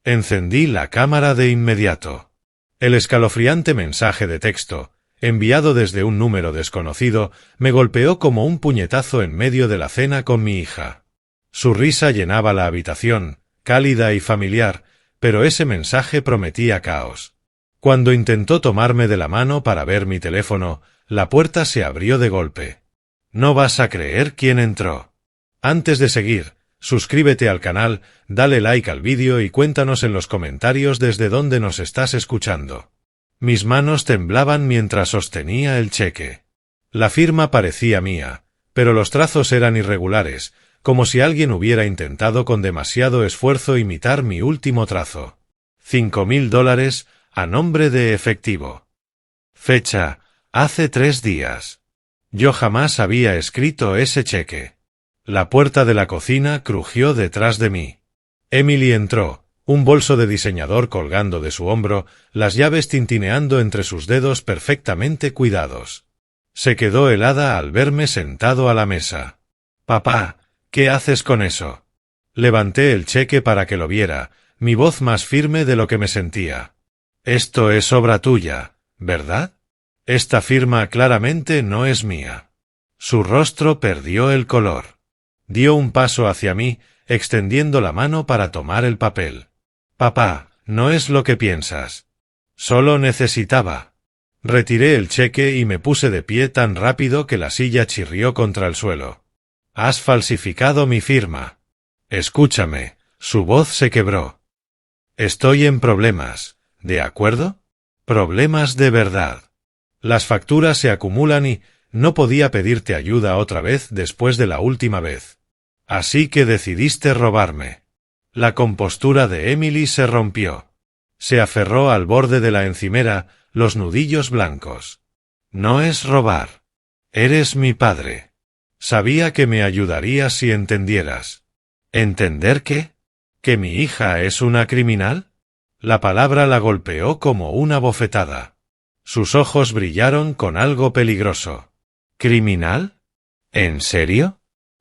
Encendí la cámara de inmediato. El escalofriante mensaje de texto, enviado desde un número desconocido, me golpeó como un puñetazo en medio de la cena con mi hija. Su risa llenaba la habitación, cálida y familiar, pero ese mensaje prometía caos. Cuando intentó tomarme de la mano para ver mi teléfono, la puerta se abrió de golpe. No vas a creer quién entró. Antes de seguir, suscríbete al canal, dale like al vídeo y cuéntanos en los comentarios desde dónde nos estás escuchando. Mis manos temblaban mientras sostenía el cheque. La firma parecía mía, pero los trazos eran irregulares, como si alguien hubiera intentado con demasiado esfuerzo imitar mi último trazo. $5.000 a nombre de efectivo. Fecha: hace 3 días. Yo jamás había escrito ese cheque. La puerta de la cocina crujió detrás de mí. Emily entró, un bolso de diseñador colgando de su hombro, las llaves tintineando entre sus dedos perfectamente cuidados. Se quedó helada al verme sentado a la mesa. «Papá, ¿qué haces con eso?» Levanté el cheque para que lo viera, mi voz más firme de lo que me sentía. «Esto es obra tuya, ¿verdad? Esta firma claramente no es mía». Su rostro perdió el color. Dio un paso hacia mí, extendiendo la mano para tomar el papel. «Papá, no es lo que piensas. Solo necesitaba». Retiré el cheque y me puse de pie tan rápido que la silla chirrió contra el suelo. «Has falsificado mi firma». «Escúchame», su voz se quebró. «Estoy en problemas, ¿de acuerdo? Problemas de verdad. Las facturas se acumulan y no podía pedirte ayuda otra vez después de la última vez. Así que decidiste robarme». La compostura de Emily se rompió. Se aferró al borde de la encimera, los nudillos blancos. «No es robar. Eres mi padre. Sabía que me ayudarías si entendieras». «¿Entender qué? ¿Que mi hija es una criminal?» La palabra la golpeó como una bofetada. Sus ojos brillaron con algo peligroso. «¿Criminal? ¿En serio?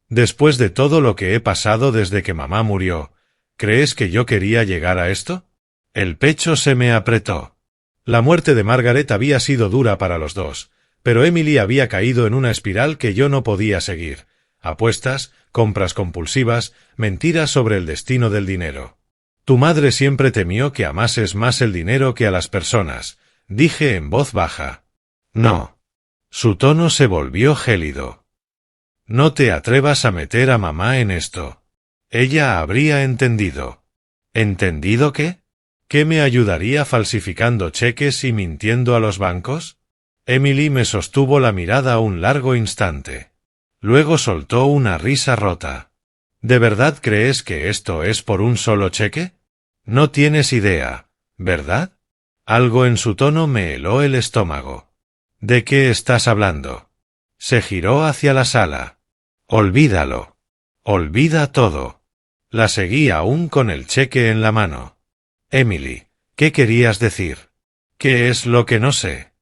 Después de todo lo que he pasado desde que mamá murió, ¿crees que yo quería llegar a esto?» El pecho se me apretó. La muerte de Margaret había sido dura para los dos, pero Emily había caído en una espiral que yo no podía seguir. Apuestas, compras compulsivas, mentiras sobre el destino del dinero. «Tu madre siempre temió que amases más el dinero que a las personas», dije en voz baja. «No». Su tono se volvió gélido. «No te atrevas a meter a mamá en esto. Ella habría entendido». ¿Entendido qué? ¿Que me ayudaría falsificando cheques y mintiendo a los bancos? Emily me sostuvo la mirada un largo instante. Luego soltó una risa rota. ¿De verdad crees que esto es por un solo cheque? No tienes idea, ¿verdad? Algo en su tono me heló el estómago. ¿De qué estás hablando? Se giró hacia la sala. Olvídalo. Olvida todo. La seguí aún con el cheque en la mano. Emily, ¿qué querías decir? ¿Qué es lo que no sé?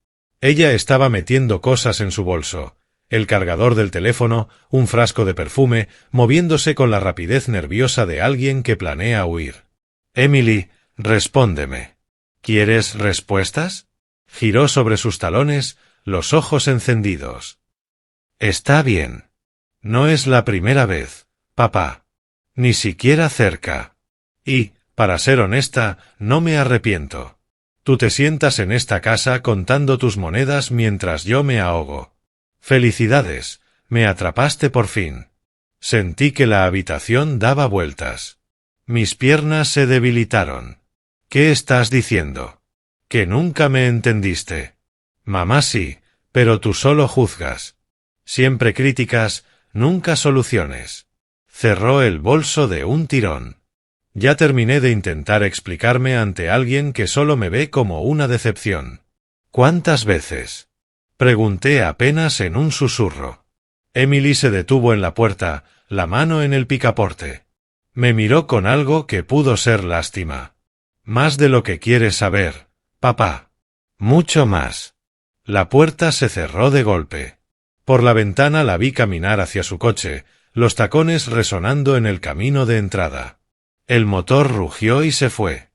Ella estaba metiendo cosas en su bolso. El cargador del teléfono, un frasco de perfume, moviéndose con la rapidez nerviosa de alguien que planea huir. Emily, respóndeme. ¿Quieres respuestas? Giró sobre sus talones, los ojos encendidos. Está bien. No es la primera vez, papá. Ni siquiera cerca. Y, para ser honesta, no me arrepiento. Tú te sientas en esta casa contando tus monedas mientras yo me ahogo. Felicidades, me atrapaste por fin. Sentí que la habitación daba vueltas. Mis piernas se debilitaron. ¿Qué estás diciendo? Que nunca me entendiste. Mamá sí, pero tú solo juzgas. Siempre críticas, nunca soluciones. Cerró el bolso de un tirón. Ya terminé de intentar explicarme ante alguien que solo me ve como una decepción. ¿Cuántas veces? Pregunté apenas en un susurro. Emily se detuvo en la puerta, la mano en el picaporte. Me miró con algo que pudo ser lástima. Más de lo que quieres saber, papá. Mucho más. La puerta se cerró de golpe. Por la ventana la vi caminar hacia su coche, los tacones resonando en el camino de entrada. El motor rugió y se fue.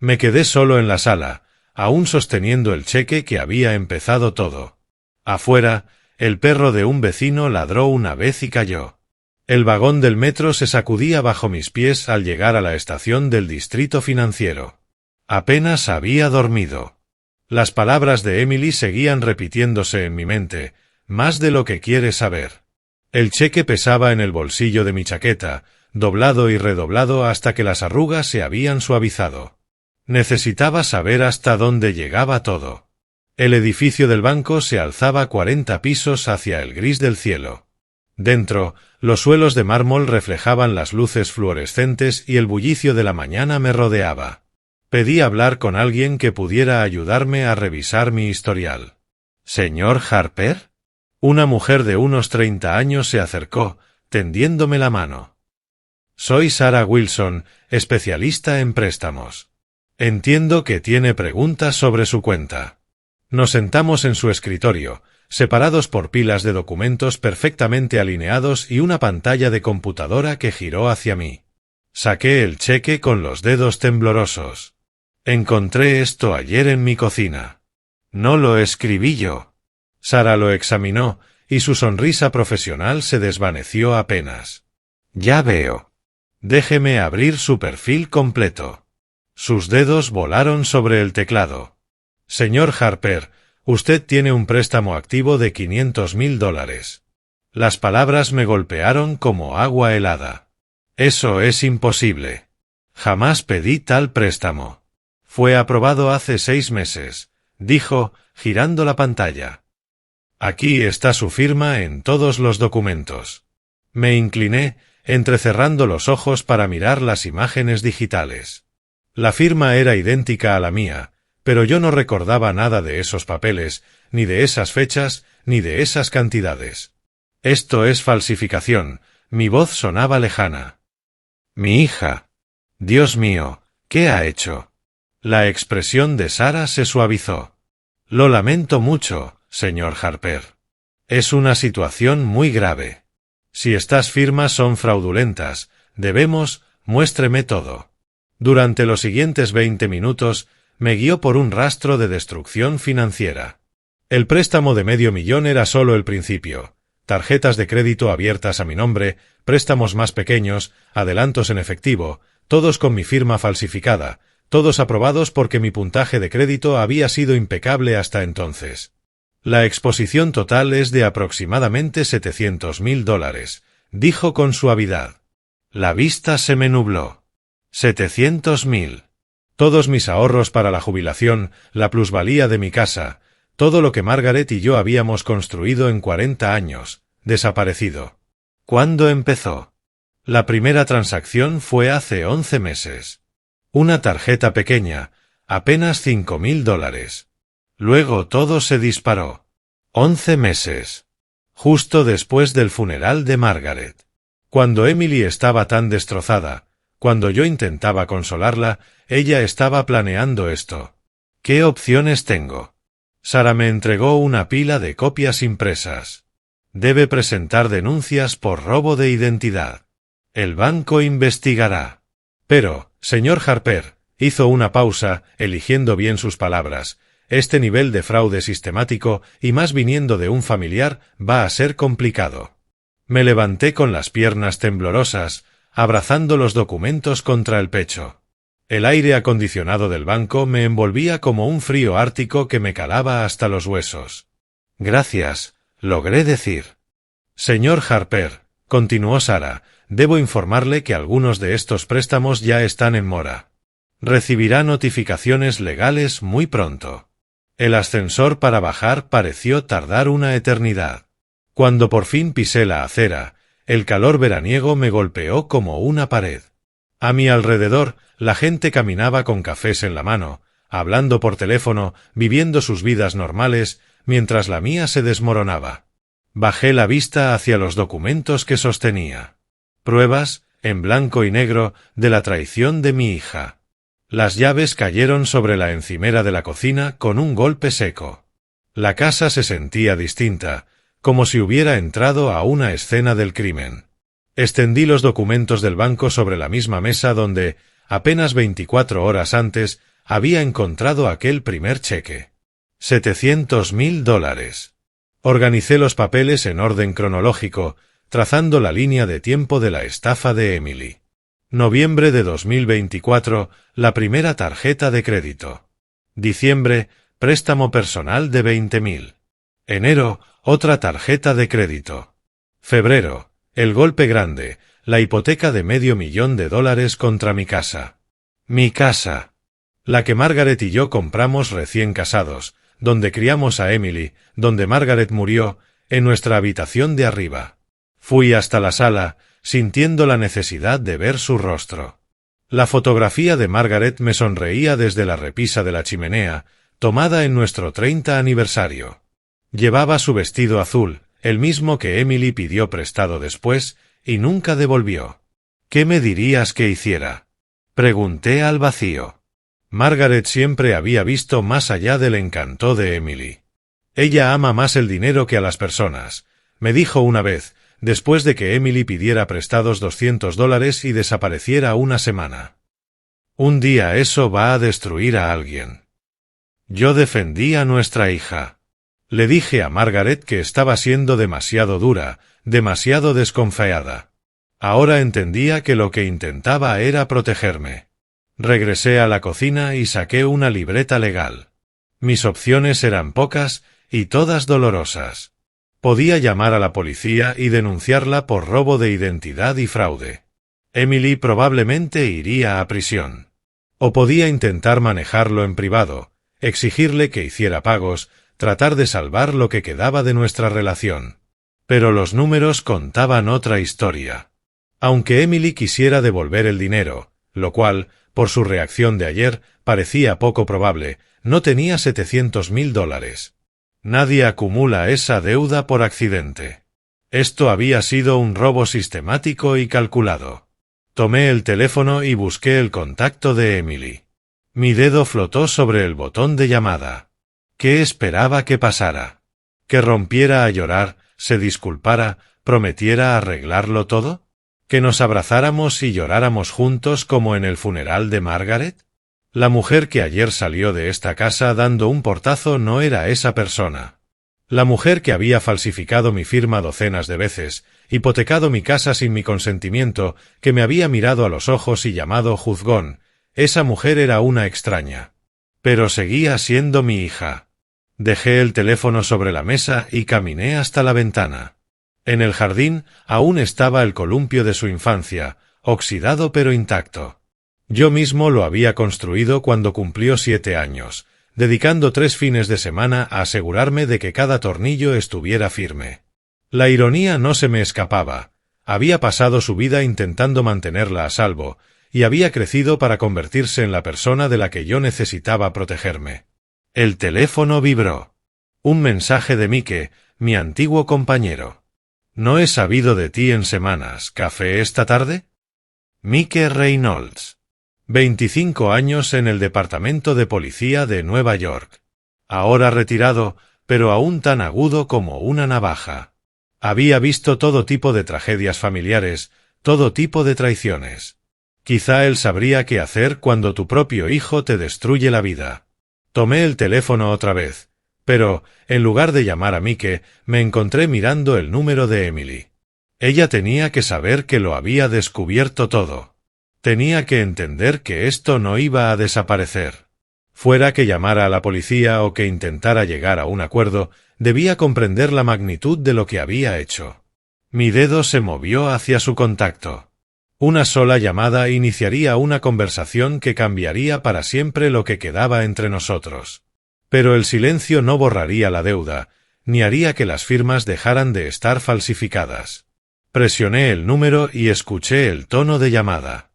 Me quedé solo en la sala, aún sosteniendo el cheque que había empezado todo. Afuera, el perro de un vecino ladró una vez y cayó. El vagón del metro se sacudía bajo mis pies al llegar a la estación del distrito financiero. Apenas había dormido. Las palabras de Emily seguían repitiéndose en mi mente, más de lo que quieres saber. El cheque pesaba en el bolsillo de mi chaqueta, doblado y redoblado hasta que las arrugas se habían suavizado. Necesitaba saber hasta dónde llegaba todo. El edificio del banco se alzaba 40 pisos hacia el gris del cielo. Dentro, los suelos de mármol reflejaban las luces fluorescentes y el bullicio de la mañana me rodeaba. Pedí hablar con alguien que pudiera ayudarme a revisar mi historial. ¿Señor Harper? Una mujer de unos 30 años se acercó, tendiéndome la mano. Soy Sarah Wilson, especialista en préstamos. Entiendo que tiene preguntas sobre su cuenta. Nos sentamos en su escritorio, separados por pilas de documentos perfectamente alineados y una pantalla de computadora que giró hacia mí. Saqué el cheque con los dedos temblorosos. Encontré esto ayer en mi cocina. No lo escribí yo. Sarah lo examinó, y su sonrisa profesional se desvaneció apenas. Ya veo. Déjeme abrir su perfil completo. Sus dedos volaron sobre el teclado. Señor Harper, usted tiene un préstamo activo de $500,000. Las palabras me golpearon como agua helada. Eso es imposible. Jamás pedí tal préstamo. Fue aprobado hace 6 meses, dijo, girando la pantalla. Aquí está su firma en todos los documentos. Me incliné, entrecerrando los ojos para mirar las imágenes digitales. La firma era idéntica a la mía, pero yo no recordaba nada de esos papeles, ni de esas fechas, ni de esas cantidades. Esto es falsificación. Mi voz sonaba lejana. Mi hija. Dios mío, ¿qué ha hecho? La expresión de Sarah se suavizó. Lo lamento mucho, señor Harper. Es una situación muy grave. Si estas firmas son fraudulentas, muéstreme todo. Durante los siguientes 20 minutos, me guió por un rastro de destrucción financiera. El préstamo de $500,000 era solo el principio. Tarjetas de crédito abiertas a mi nombre, préstamos más pequeños, adelantos en efectivo, todos con mi firma falsificada, todos aprobados porque mi puntaje de crédito había sido impecable hasta entonces. La exposición total es de aproximadamente $700,000, dijo con suavidad. La vista se me nubló. 700,000. Todos mis ahorros para la jubilación, la plusvalía de mi casa, todo lo que Margaret y yo habíamos construido en 40 años, desaparecido. ¿Cuándo empezó? La primera transacción fue hace 11 meses. Una tarjeta pequeña, apenas $5,000. Luego todo se disparó. 11 meses. Justo después del funeral de Margaret. Cuando Emily estaba tan destrozada, cuando yo intentaba consolarla, ella estaba planeando esto. ¿Qué opciones tengo? Sarah me entregó una pila de copias impresas. Debe presentar denuncias por robo de identidad. El banco investigará. Pero, señor Harper, hizo una pausa, eligiendo bien sus palabras. Este nivel de fraude sistemático, y más viniendo de un familiar, va a ser complicado. Me levanté con las piernas temblorosas, abrazando los documentos contra el pecho. El aire acondicionado del banco me envolvía como un frío ártico que me calaba hasta los huesos. Gracias, logré decir. Señor Harper, continuó Sarah, debo informarle que algunos de estos préstamos ya están en mora. Recibirá notificaciones legales muy pronto. El ascensor para bajar pareció tardar una eternidad. Cuando por fin pisé la acera, el calor veraniego me golpeó como una pared. A mi alrededor, la gente caminaba con cafés en la mano, hablando por teléfono, viviendo sus vidas normales, mientras la mía se desmoronaba. Bajé la vista hacia los documentos que sostenía. Pruebas, en blanco y negro, de la traición de mi hija. Las llaves cayeron sobre la encimera de la cocina con un golpe seco. La casa se sentía distinta, como si hubiera entrado a una escena del crimen. Extendí los documentos del banco sobre la misma mesa donde, apenas 24 horas antes, había encontrado aquel primer cheque. $700.000. Organicé los papeles en orden cronológico, trazando la línea de tiempo de la estafa de Emily. Noviembre de 2024, la primera tarjeta de crédito. Diciembre, préstamo personal de 20.000. Enero, otra tarjeta de crédito. Febrero, el golpe grande, la hipoteca de $500.000 contra mi casa. Mi casa. La que Margaret y yo compramos recién casados, donde criamos a Emily, donde Margaret murió, en nuestra habitación de arriba. Fui hasta la sala, sintiendo la necesidad de ver su rostro. La fotografía de Margaret me sonreía desde la repisa de la chimenea, tomada en nuestro 30 aniversario. Llevaba su vestido azul, el mismo que Emily pidió prestado después, y nunca devolvió. ¿Qué me dirías que hiciera? Pregunté al vacío. Margaret siempre había visto más allá del encanto de Emily. Ella ama más el dinero que a las personas, me dijo una vez, después de que Emily pidiera prestados $200 y desapareciera una semana. Un día eso va a destruir a alguien. Yo defendí a nuestra hija. Le dije a Margaret que estaba siendo demasiado dura, demasiado desconfiada. Ahora entendía que lo que intentaba era protegerme. Regresé a la cocina y saqué una libreta legal. Mis opciones eran pocas y todas dolorosas. Podía llamar a la policía y denunciarla por robo de identidad y fraude. Emily probablemente iría a prisión. O podía intentar manejarlo en privado, exigirle que hiciera pagos, tratar de salvar lo que quedaba de nuestra relación. Pero los números contaban otra historia. Aunque Emily quisiera devolver el dinero, lo cual, por su reacción de ayer, parecía poco probable, no tenía $700.000. Nadie acumula esa deuda por accidente. Esto había sido un robo sistemático y calculado. Tomé el teléfono y busqué el contacto de Emily. Mi dedo flotó sobre el botón de llamada. ¿Qué esperaba que pasara? ¿Que rompiera a llorar, se disculpara, prometiera arreglarlo todo? ¿Que nos abrazáramos y lloráramos juntos como en el funeral de Margaret? La mujer que ayer salió de esta casa dando un portazo no era esa persona. La mujer que había falsificado mi firma docenas de veces, hipotecado mi casa sin mi consentimiento, que me había mirado a los ojos y llamado juzgón, esa mujer era una extraña. Pero seguía siendo mi hija. Dejé el teléfono sobre la mesa y caminé hasta la ventana. En el jardín aún estaba el columpio de su infancia, oxidado pero intacto. Yo mismo lo había construido cuando cumplió 7 años, dedicando 3 fines de semana a asegurarme de que cada tornillo estuviera firme. La ironía no se me escapaba. Había pasado su vida intentando mantenerla a salvo, y había crecido para convertirse en la persona de la que yo necesitaba protegerme. El teléfono vibró. Un mensaje de Mike, mi antiguo compañero. ¿No he sabido de ti en semanas? ¿Café esta tarde? Mike Reynolds. 25 años en el Departamento de Policía de Nueva York. Ahora retirado, pero aún tan agudo como una navaja. Había visto todo tipo de tragedias familiares, todo tipo de traiciones. Quizá él sabría qué hacer cuando tu propio hijo te destruye la vida. Tomé el teléfono otra vez, pero, en lugar de llamar a Mike, me encontré mirando el número de Emily. Ella tenía que saber que lo había descubierto todo. Tenía que entender que esto no iba a desaparecer. Fuera que llamara a la policía o que intentara llegar a un acuerdo, debía comprender la magnitud de lo que había hecho. Mi dedo se movió hacia su contacto. Una sola llamada iniciaría una conversación que cambiaría para siempre lo que quedaba entre nosotros. Pero el silencio no borraría la deuda, ni haría que las firmas dejaran de estar falsificadas. Presioné el número y escuché el tono de llamada.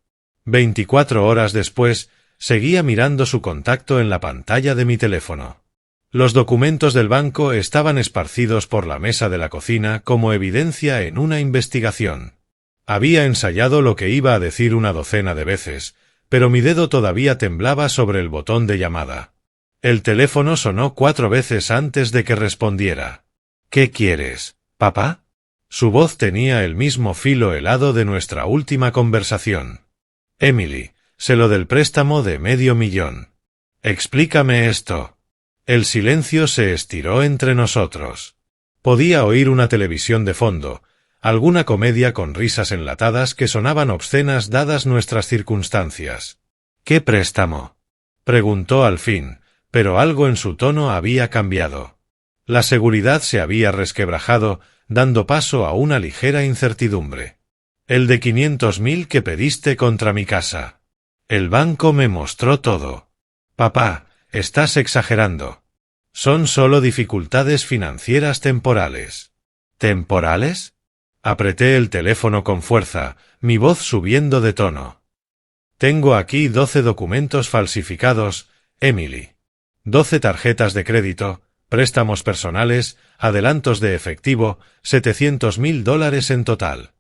24 horas después, seguía mirando su contacto en la pantalla de mi teléfono. Los documentos del banco estaban esparcidos por la mesa de la cocina como evidencia en una investigación. Había ensayado lo que iba a decir una docena de veces, pero mi dedo todavía temblaba sobre el botón de llamada. El teléfono sonó 4 veces antes de que respondiera. ¿Qué quieres, papá? Su voz tenía el mismo filo helado de nuestra última conversación. Emily, sé lo del préstamo de $500,000. Explícame esto. El silencio se estiró entre nosotros. Podía oír una televisión de fondo, alguna comedia con risas enlatadas que sonaban obscenas dadas nuestras circunstancias. ¿Qué préstamo?, preguntó al fin, pero algo en su tono había cambiado. La seguridad se había resquebrajado, dando paso a una ligera incertidumbre. El de 500.000 que pediste contra mi casa. El banco me mostró todo. Papá, estás exagerando. Son solo dificultades financieras temporales. ¿Temporales? Apreté el teléfono con fuerza, mi voz subiendo de tono. Tengo aquí 12 documentos falsificados, Emily. 12 tarjetas de crédito, préstamos personales, adelantos de efectivo, $700.000 en total.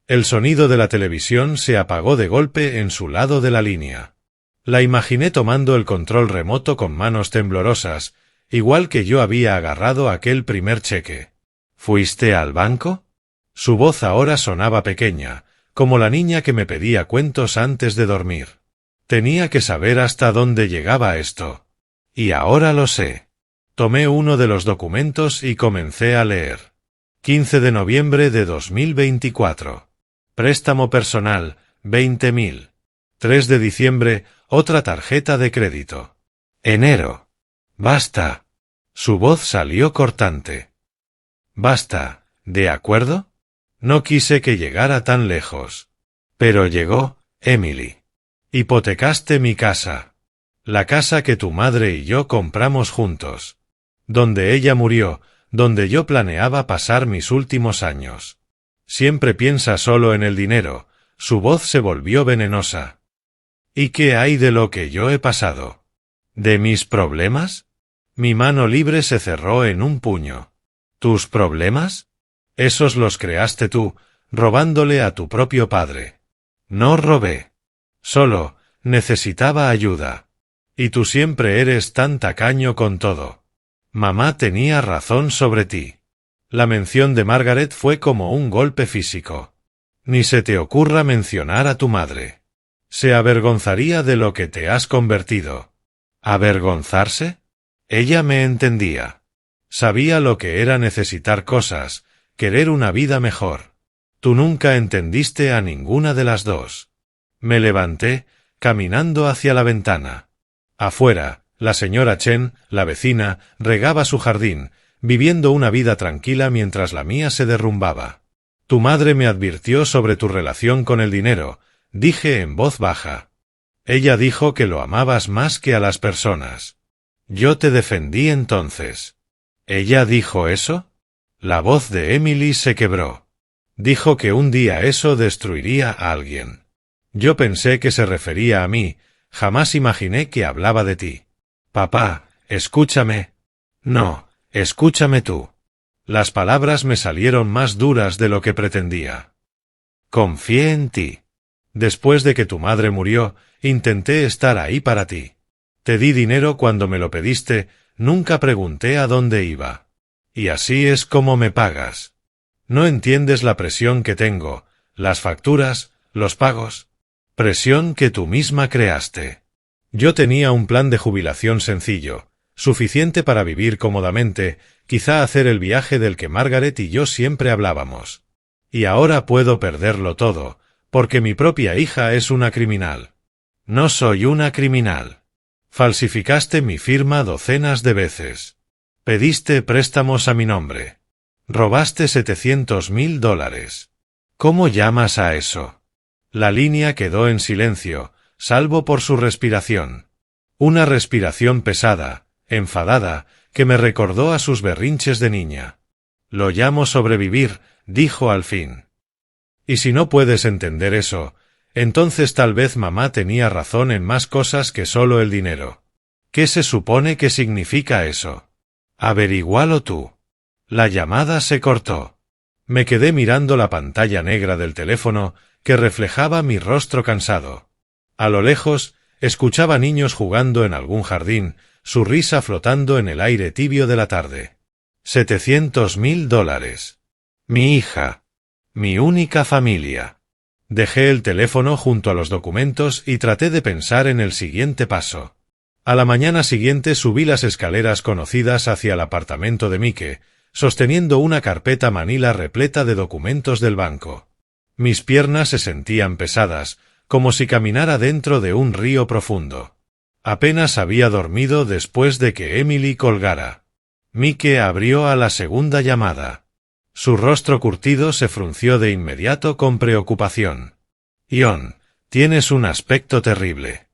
El sonido de la televisión se apagó de golpe en su lado de la línea. La imaginé tomando el control remoto con manos temblorosas, igual que yo había agarrado aquel primer cheque. ¿Fuiste al banco? Su voz ahora sonaba pequeña, como la niña que me pedía cuentos antes de dormir. Tenía que saber hasta dónde llegaba esto. Y ahora lo sé. Tomé uno de los documentos y comencé a leer. 15 de noviembre de 2024. Préstamo personal, 20.000. 3 de diciembre, otra tarjeta de crédito. Enero. Basta. Su voz salió cortante. Basta, ¿de acuerdo? No quise que llegara tan lejos. Pero llegó, Emily. Hipotecaste mi casa. La casa que tu madre y yo compramos juntos. Donde ella murió, donde yo planeaba pasar mis últimos años. Siempre piensa solo en el dinero. Su voz se volvió venenosa. ¿Y qué hay de lo que yo he pasado? ¿De mis problemas? Mi mano libre se cerró en un puño. ¿Tus problemas? Esos los creaste tú, robándole a tu propio padre. No robé. Solo, necesitaba ayuda. Y tú siempre eres tan tacaño con todo. Mamá tenía razón sobre ti. La mención de Margaret fue como un golpe físico. Ni se te ocurra mencionar a tu madre. Se avergonzaría de lo que te has convertido. ¿Avergonzarse? Ella me entendía. Sabía lo que era necesitar cosas, querer una vida mejor. Tú nunca entendiste a ninguna de las dos. Me levanté, caminando hacia la ventana. Afuera, la señora Chen, la vecina, regaba su jardín, viviendo una vida tranquila mientras la mía se derrumbaba. Tu madre me advirtió sobre tu relación con el dinero, dije en voz baja. Ella dijo que lo amabas más que a las personas. Yo te defendí entonces. ¿Ella dijo eso? La voz de Emily se quebró. Dijo que un día eso destruiría a alguien. Yo pensé que se refería a mí, jamás imaginé que hablaba de ti. Papá, escúchame. No, escúchame tú. Las palabras me salieron más duras de lo que pretendía. Confié en ti. Después de que tu madre murió, intenté estar ahí para ti. Te di dinero cuando me lo pediste, nunca pregunté a dónde iba. Y así es como me pagas. No entiendes la presión que tengo, las facturas, los pagos. Presión que tú misma creaste. Yo tenía un plan de jubilación sencillo, suficiente para vivir cómodamente, quizá hacer el viaje del que Margaret y yo siempre hablábamos. Y ahora puedo perderlo todo, porque mi propia hija es una criminal. No soy una criminal. Falsificaste mi firma docenas de veces. Pediste préstamos a mi nombre. Robaste $700.000. ¿Cómo llamas a eso? La línea quedó en silencio, salvo por su respiración. Una respiración pesada, enfadada, que me recordó a sus berrinches de niña. Lo llamo sobrevivir, dijo al fin. Y si no puedes entender eso, entonces tal vez mamá tenía razón en más cosas que solo el dinero. ¿Qué se supone que significa eso? Averigualo tú. La llamada se cortó. Me quedé mirando la pantalla negra del teléfono que reflejaba mi rostro cansado. A lo lejos, escuchaba niños jugando en algún jardín, su risa flotando en el aire tibio de la tarde. $700.000. Mi hija. Mi única familia. Dejé el teléfono junto a los documentos y traté de pensar en el siguiente paso. A la mañana siguiente subí las escaleras conocidas hacia el apartamento de Mike, sosteniendo una carpeta manila repleta de documentos del banco. Mis piernas se sentían pesadas, como si caminara dentro de un río profundo. Apenas había dormido después de que Emily colgara. Mike abrió a la segunda llamada. Su rostro curtido se frunció de inmediato con preocupación. Ion, tienes un aspecto terrible.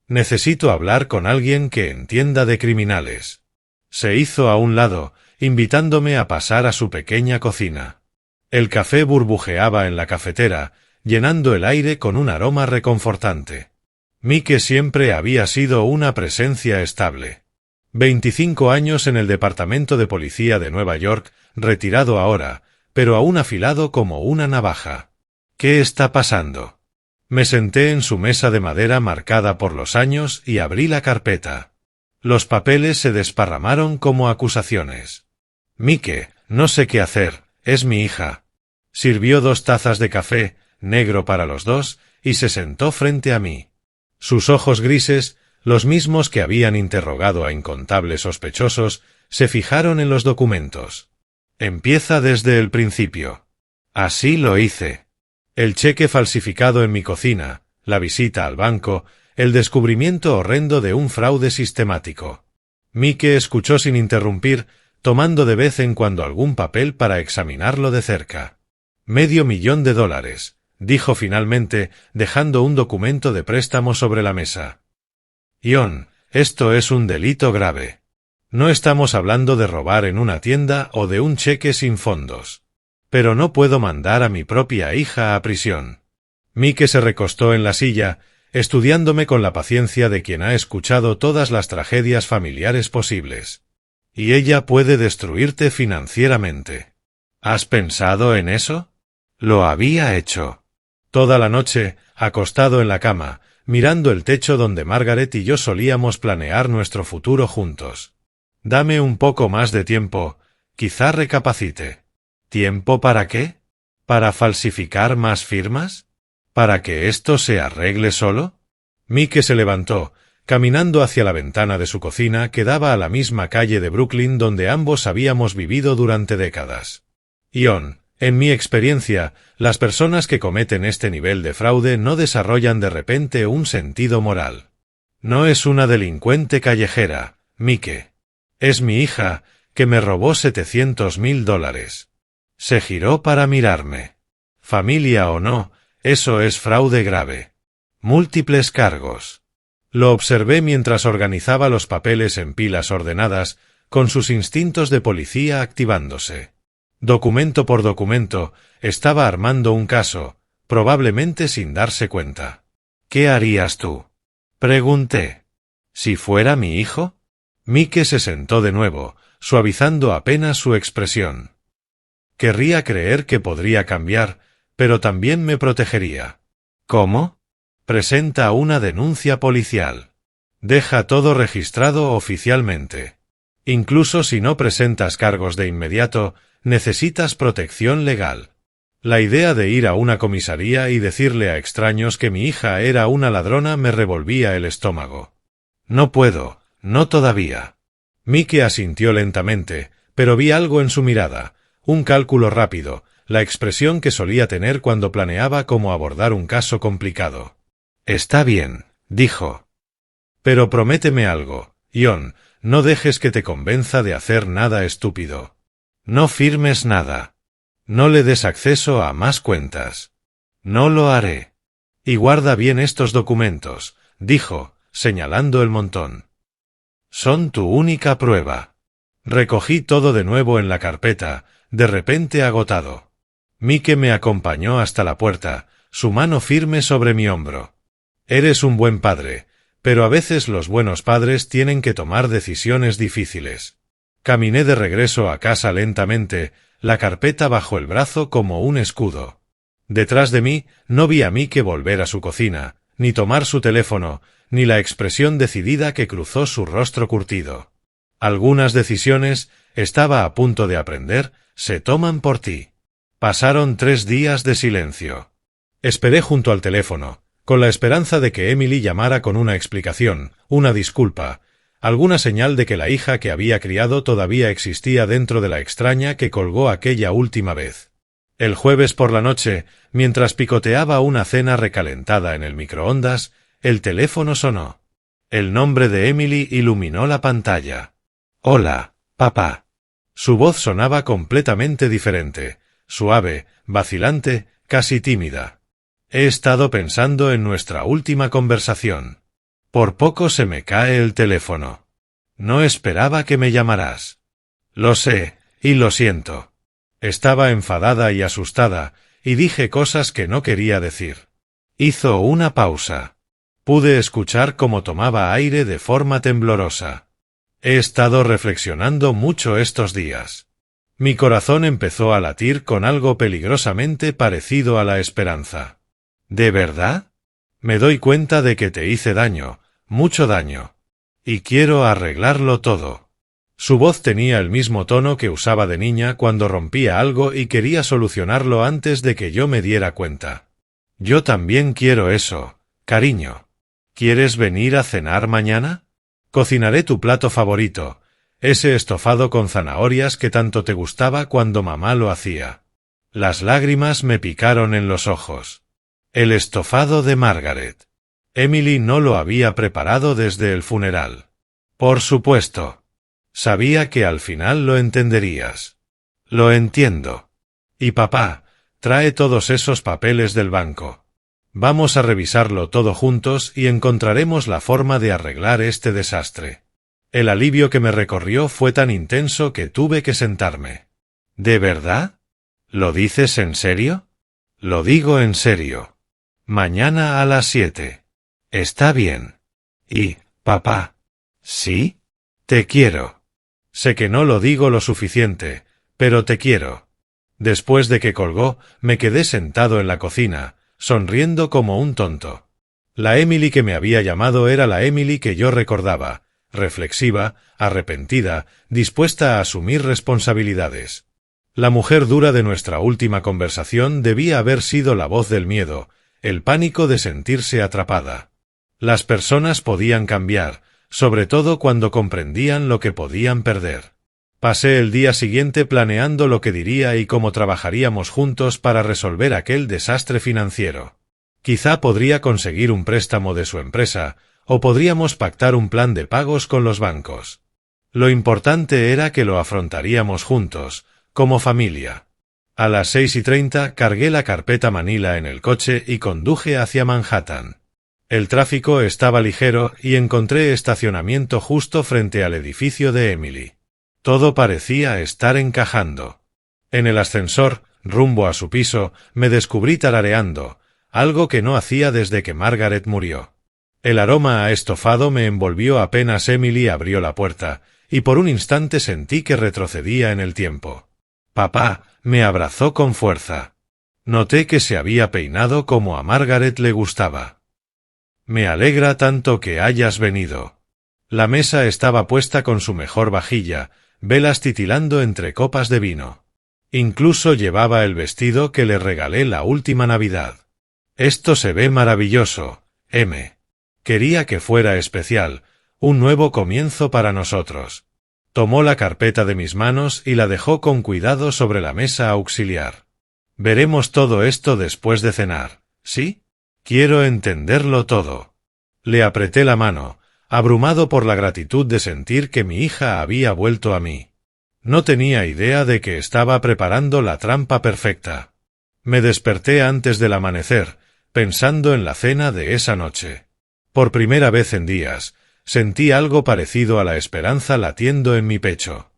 Necesito hablar con alguien que entienda de criminales. Se hizo a un lado, invitándome a pasar a su pequeña cocina. El café burbujeaba en la cafetera, llenando el aire con un aroma reconfortante. Mike siempre había sido una presencia estable. 25 años en el Departamento de Policía de Nueva York, retirado ahora, pero aún afilado como una navaja. ¿Qué está pasando? Me senté en su mesa de madera marcada por los años y abrí la carpeta. Los papeles se desparramaron como acusaciones. Mike, no sé qué hacer, es mi hija. Sirvió 2 tazas de café, negro para los dos, y se sentó frente a mí. Sus ojos grises, los mismos que habían interrogado a incontables sospechosos, se fijaron en los documentos. Empieza desde el principio. Así lo hice. El cheque falsificado en mi cocina, la visita al banco, el descubrimiento horrendo de un fraude sistemático. Mike escuchó sin interrumpir, tomando de vez en cuando algún papel para examinarlo de cerca. $500,000, dijo finalmente, dejando un documento de préstamo sobre la mesa. Ion, esto es un delito grave. No estamos hablando de robar en una tienda o de un cheque sin fondos. Pero no puedo mandar a mi propia hija a prisión. Mike se recostó en la silla, estudiándome con la paciencia de quien ha escuchado todas las tragedias familiares posibles. Y ella puede destruirte financieramente. ¿Has pensado en eso? Lo había hecho. Toda la noche, acostado en la cama, mirando el techo donde Margaret y yo solíamos planear nuestro futuro juntos. Dame un poco más de tiempo, quizá recapacite. ¿Tiempo para qué? ¿Para falsificar más firmas? ¿Para que esto se arregle solo? Mike se levantó, caminando hacia la ventana de su cocina que daba a la misma calle de Brooklyn donde ambos habíamos vivido durante décadas. Ion, en mi experiencia, las personas que cometen este nivel de fraude no desarrollan de repente un sentido moral. No es una delincuente callejera, Mike. Es mi hija, que me robó $700,000. Se giró para mirarme. Familia o no, eso es fraude grave. Múltiples cargos. Lo observé mientras organizaba los papeles en pilas ordenadas, con sus instintos de policía activándose. Documento por documento, estaba armando un caso, probablemente sin darse cuenta. ¿Qué harías tú? Pregunté. ¿Si fuera mi hijo? Mike se sentó de nuevo, suavizando apenas su expresión. Querría creer que podría cambiar, pero también me protegería. ¿Cómo? Presenta una denuncia policial. Deja todo registrado oficialmente. Incluso si no presentas cargos de inmediato, necesitas protección legal. La idea de ir a una comisaría y decirle a extraños que mi hija era una ladrona me revolvía el estómago. No puedo, no todavía. Mike asintió lentamente, pero vi algo en su mirada, un cálculo rápido, la expresión que solía tener cuando planeaba cómo abordar un caso complicado. Está bien, dijo. Pero prométeme algo, Ion, no dejes que te convenza de hacer nada estúpido. No firmes nada. No le des acceso a más cuentas. No lo haré. Y guarda bien estos documentos, dijo, señalando el montón. Son tu única prueba. Recogí todo de nuevo en la carpeta, de repente agotado. Mike me acompañó hasta la puerta, su mano firme sobre mi hombro. Eres un buen padre, pero a veces los buenos padres tienen que tomar decisiones difíciles. Caminé de regreso a casa lentamente, la carpeta bajo el brazo como un escudo. Detrás de mí no vi a Mike volver a su cocina, ni tomar su teléfono, ni la expresión decidida que cruzó su rostro curtido. Algunas decisiones, estaba a punto de aprender, se toman por ti. Pasaron 3 días de silencio. Esperé junto al teléfono, con la esperanza de que Emily llamara con una explicación, una disculpa, alguna señal de que la hija que había criado todavía existía dentro de la extraña que colgó aquella última vez. El jueves por la noche, mientras picoteaba una cena recalentada en el microondas, el teléfono sonó. El nombre de Emily iluminó la pantalla. «Hola, papá». Su voz sonaba completamente diferente, suave, vacilante, casi tímida. He estado pensando en nuestra última conversación. Por poco se me cae el teléfono. No esperaba que me llamaras. Lo sé, y lo siento. Estaba enfadada y asustada, y dije cosas que no quería decir. Hizo una pausa. Pude escuchar cómo tomaba aire de forma temblorosa. He estado reflexionando mucho estos días. Mi corazón empezó a latir con algo peligrosamente parecido a la esperanza. ¿De verdad? Me doy cuenta de que te hice daño, mucho daño. Y quiero arreglarlo todo. Su voz tenía el mismo tono que usaba de niña cuando rompía algo y quería solucionarlo antes de que yo me diera cuenta. Yo también quiero eso, cariño. ¿Quieres venir a cenar mañana? Cocinaré tu plato favorito, ese estofado con zanahorias que tanto te gustaba cuando mamá lo hacía. Las lágrimas me picaron en los ojos. El estofado de Margaret. Emily no lo había preparado desde el funeral. Por supuesto. Sabía que al final lo entenderías. Lo entiendo. Y papá, trae todos esos papeles del banco. Vamos a revisarlo todo juntos y encontraremos la forma de arreglar este desastre. El alivio que me recorrió fue tan intenso que tuve que sentarme. ¿De verdad? ¿Lo dices en serio? Lo digo en serio. Mañana a las 7. Está bien. Y, papá. ¿Sí? Te quiero. Sé que no lo digo lo suficiente, pero te quiero. Después de que colgó, me quedé sentado en la cocina, sonriendo como un tonto. La Emily que me había llamado era la Emily que yo recordaba, reflexiva, arrepentida, dispuesta a asumir responsabilidades. La mujer dura de nuestra última conversación debía haber sido la voz del miedo, el pánico de sentirse atrapada. Las personas podían cambiar, sobre todo cuando comprendían lo que podían perder. Pasé el día siguiente planeando lo que diría y cómo trabajaríamos juntos para resolver aquel desastre financiero. Quizá podría conseguir un préstamo de su empresa, o podríamos pactar un plan de pagos con los bancos. Lo importante era que lo afrontaríamos juntos, como familia. A las 6:30 cargué la carpeta Manila en el coche y conduje hacia Manhattan. El tráfico estaba ligero y encontré estacionamiento justo frente al edificio de Emily. Todo parecía estar encajando. En el ascensor, rumbo a su piso, me descubrí tarareando, algo que no hacía desde que Margaret murió. El aroma a estofado me envolvió apenas Emily abrió la puerta, y por un instante sentí que retrocedía en el tiempo. Papá me abrazó con fuerza. Noté que se había peinado como a Margaret le gustaba. Me alegra tanto que hayas venido. La mesa estaba puesta con su mejor vajilla, velas titilando entre copas de vino. Incluso llevaba el vestido que le regalé la última Navidad. Esto se ve maravilloso, M. Quería que fuera especial, un nuevo comienzo para nosotros. Tomó la carpeta de mis manos y la dejó con cuidado sobre la mesa auxiliar. Veremos todo esto después de cenar, ¿sí? Quiero entenderlo todo. Le apreté la mano, abrumado por la gratitud de sentir que mi hija había vuelto a mí. No tenía idea de que estaba preparando la trampa perfecta. Me desperté antes del amanecer, pensando en la cena de esa noche. Por primera vez en días, sentí algo parecido a la esperanza latiendo en mi pecho.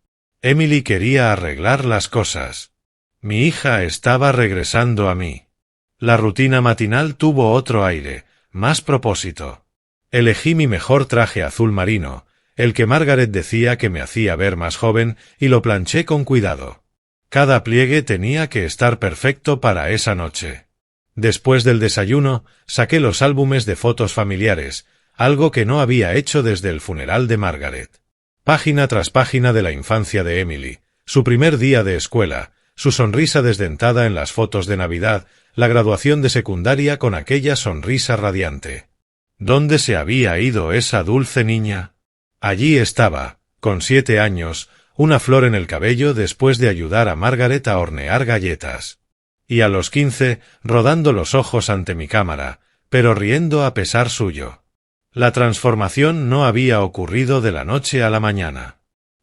Emily quería arreglar las cosas. Mi hija estaba regresando a mí. La rutina matinal tuvo otro aire, más propósito. Elegí mi mejor traje azul marino, el que Margaret decía que me hacía ver más joven, y lo planché con cuidado. Cada pliegue tenía que estar perfecto para esa noche. Después del desayuno, saqué los álbumes de fotos familiares, algo que no había hecho desde el funeral de Margaret. Página tras página de la infancia de Emily, su primer día de escuela, su sonrisa desdentada en las fotos de Navidad, la graduación de secundaria con aquella sonrisa radiante. ¿Dónde se había ido esa dulce niña? Allí estaba, con 7 años, una flor en el cabello después de ayudar a Margaret a hornear galletas. Y a los 15, rodando los ojos ante mi cámara, pero riendo a pesar suyo. La transformación no había ocurrido de la noche a la mañana.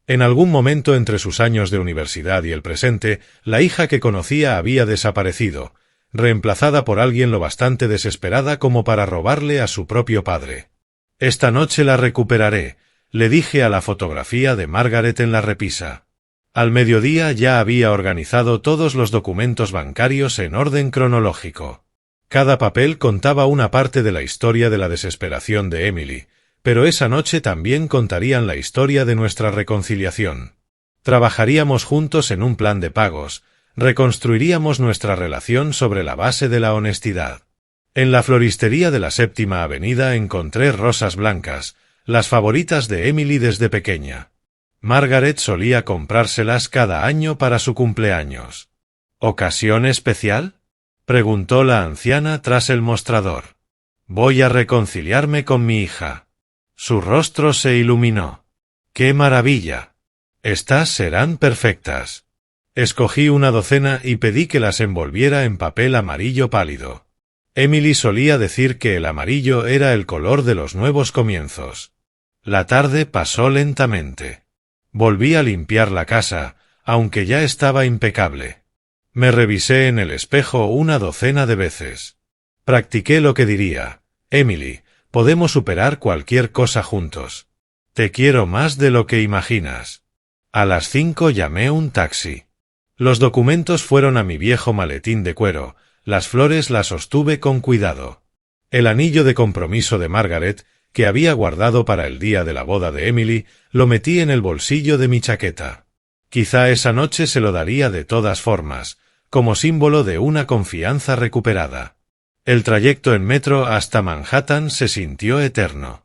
En algún momento entre sus años de universidad y el presente, la hija que conocía había desaparecido, reemplazada por alguien lo bastante desesperada como para robarle a su propio padre. «Esta noche la recuperaré», le dije a la fotografía de Margaret en la repisa. Al mediodía ya había organizado todos los documentos bancarios en orden cronológico. Cada papel contaba una parte de la historia de la desesperación de Emily, pero esa noche también contarían la historia de nuestra reconciliación. Trabajaríamos juntos en un plan de pagos, reconstruiríamos nuestra relación sobre la base de la honestidad. En la floristería de la Séptima Avenida encontré rosas blancas, las favoritas de Emily desde pequeña. Margaret solía comprárselas cada año para su cumpleaños. ¿Ocasión especial?, preguntó la anciana tras el mostrador. Voy a reconciliarme con mi hija. Su rostro se iluminó. ¡Qué maravilla! Estas serán perfectas. Escogí una docena y pedí que las envolviera en papel amarillo pálido. Emily solía decir que el amarillo era el color de los nuevos comienzos. La tarde pasó lentamente. Volví a limpiar la casa, aunque ya estaba impecable. Me revisé en el espejo una docena de veces. Practiqué lo que diría: Emily, podemos superar cualquier cosa juntos. Te quiero más de lo que imaginas. A las 5 llamé un taxi. Los documentos fueron a mi viejo maletín de cuero, las flores las sostuve con cuidado. El anillo de compromiso de Margaret, que había guardado para el día de la boda de Emily, lo metí en el bolsillo de mi chaqueta. Quizá esa noche se lo daría de todas formas, como símbolo de una confianza recuperada. El trayecto en metro hasta Manhattan se sintió eterno.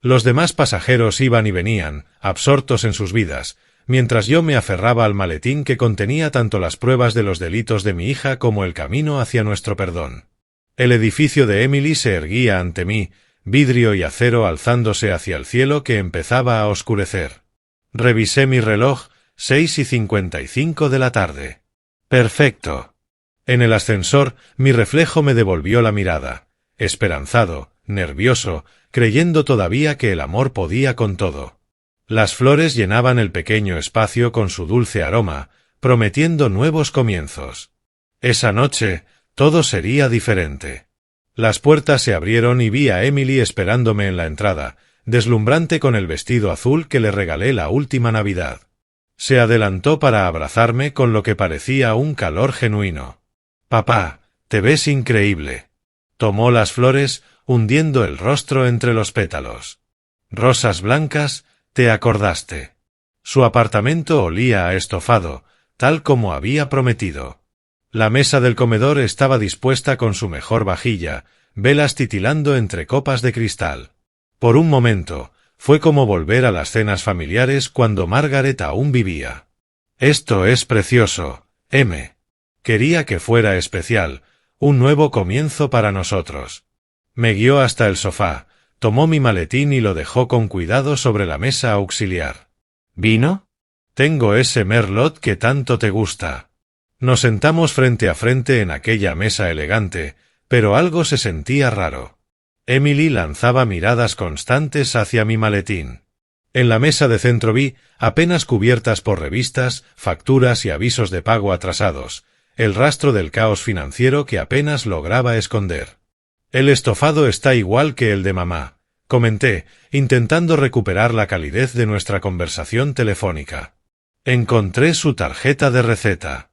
Los demás pasajeros iban y venían, absortos en sus vidas, mientras yo me aferraba al maletín que contenía tanto las pruebas de los delitos de mi hija como el camino hacia nuestro perdón. El edificio de Emily se erguía ante mí, vidrio y acero alzándose hacia el cielo que empezaba a oscurecer. Revisé mi reloj, 6:55 de la tarde. Perfecto. En el ascensor, mi reflejo me devolvió la mirada, esperanzado, nervioso, creyendo todavía que el amor podía con todo. Las flores llenaban el pequeño espacio con su dulce aroma, prometiendo nuevos comienzos. Esa noche, todo sería diferente. Las puertas se abrieron y vi a Emily esperándome en la entrada, deslumbrante con el vestido azul que le regalé la última Navidad. Se adelantó para abrazarme con lo que parecía un calor genuino. «Papá, te ves increíble». Tomó las flores, hundiendo el rostro entre los pétalos. «Rosas blancas, te acordaste». Su apartamento olía a estofado, tal como había prometido. La mesa del comedor estaba dispuesta con su mejor vajilla, velas titilando entre copas de cristal. Por un momento, fue como volver a las cenas familiares cuando Margaret aún vivía. «Esto es precioso, M». Quería que fuera especial, un nuevo comienzo para nosotros. Me guió hasta el sofá, tomó mi maletín y lo dejó con cuidado sobre la mesa auxiliar. «¿Vino? Tengo ese merlot que tanto te gusta». Nos sentamos frente a frente en aquella mesa elegante, pero algo se sentía raro. Emily lanzaba miradas constantes hacia mi maletín. En la mesa de centro vi, apenas cubiertas por revistas, facturas y avisos de pago atrasados, el rastro del caos financiero que apenas lograba esconder. «El estofado está igual que el de mamá», comenté, intentando recuperar la calidez de nuestra conversación telefónica. Encontré su tarjeta de receta.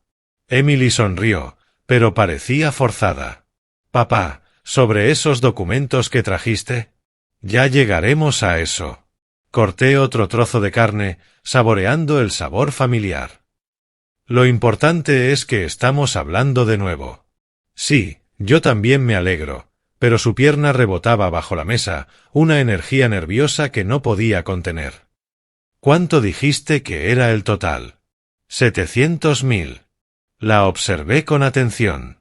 Emily sonrió, pero parecía forzada. «Papá, ¿sobre esos documentos que trajiste?» «Ya llegaremos a eso». Corté otro trozo de carne, saboreando el sabor familiar. «Lo importante es que estamos hablando de nuevo». «Sí, yo también me alegro», pero su pierna rebotaba bajo la mesa, una energía nerviosa que no podía contener. «¿Cuánto dijiste que era el total?» «700.000». La observé con atención.